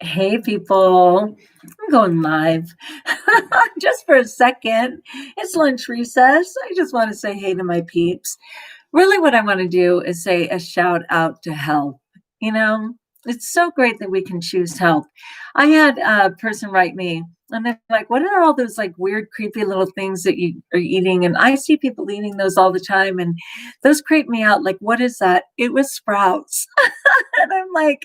Hey people, I'm going live just for a second. It's lunch recess. I just want to say hey to my peeps. Really, what I want to do is say a shout out to health. You know, it's so great that we can choose health. I had a person write me and they're like, what are all those like weird, creepy little things that you are eating? And I see people eating those all the time. And those creep me out. Like, what is that? It was sprouts. And I'm like,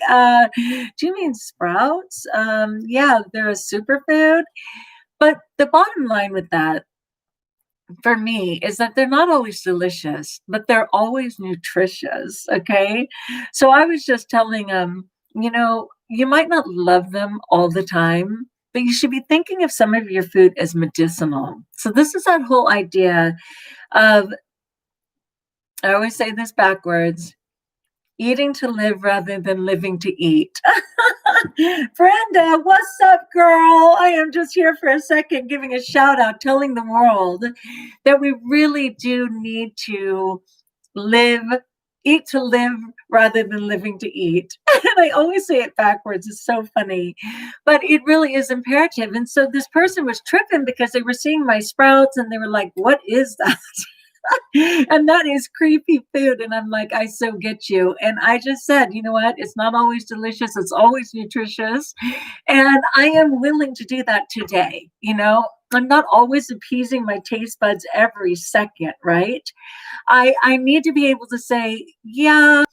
do you mean sprouts? Yeah, they're a superfood. But the bottom line with that for me is that they're not always delicious, but they're always nutritious. Okay. So I was just telling them, you might not love them all the time, but you should be thinking of some of your food as medicinal. So this is that whole idea of, I always say this backwards, eating to live rather than living to eat. Brenda, what's up, girl? I am just here for a second giving a shout out, telling the world that we really do need to live, eat to live rather than living to eat. And I always say it backwards. It's so funny, but it really is imperative. And so this person was tripping because they were seeing my sprouts and they were like, what is that? And that is creepy food. And I'm like, I so get you. And I just said, you know what? It's not always delicious. It's always nutritious. And I am willing to do that today. I'm not always appeasing my taste buds every second, right? I need to be able to say, yeah,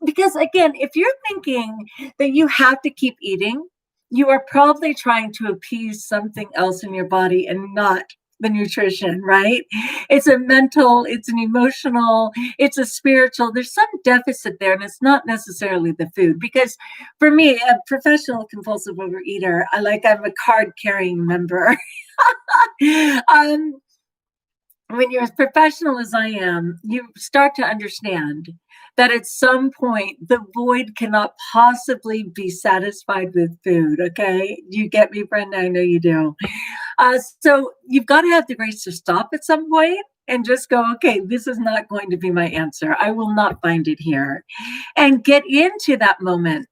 because again, if you're thinking that you have to keep eating, you are probably trying to appease something else in your body and not the nutrition, right? It's a mental, it's an emotional, it's a spiritual. There's some deficit there, and it's not necessarily the food. Because for me, a professional compulsive overeater, I'm a card carrying member. When you're as professional as I am, you start to understand that at some point the void cannot possibly be satisfied with food. Okay, you get me, Brenda? I know you do. So you've got to have the grace to stop at some point and just go, okay, this is not going to be my answer. I will not find it here. And get into that moment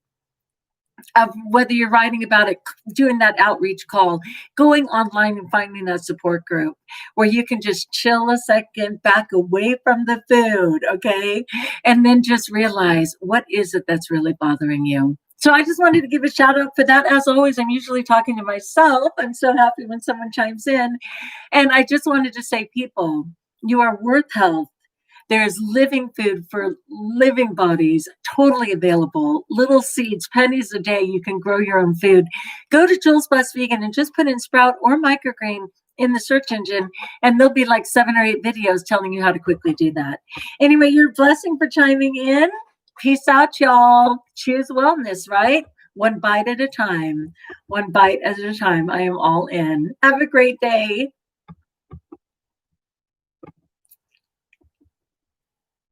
of whether you're writing about it, doing that outreach call, going online and finding that support group where you can just chill a second, back away from the food, okay? And then just realize, what is it that's really bothering you? So I just wanted to give a shout out for that. As always, I'm usually talking to myself. I'm so happy when someone chimes in. And I just wanted to say, people, you are worth health. There's living food for living bodies, totally available. Little seeds, pennies a day, you can grow your own food. Go to JulesBlessedVegan and just put in sprout or microgreen in the search engine, and there'll be like 7 or 8 videos telling you how to quickly do that. Anyway, your blessing for chiming in. Peace out, y'all. Choose wellness, right? One bite at a time. One bite at a time. I am all in. Have a great day.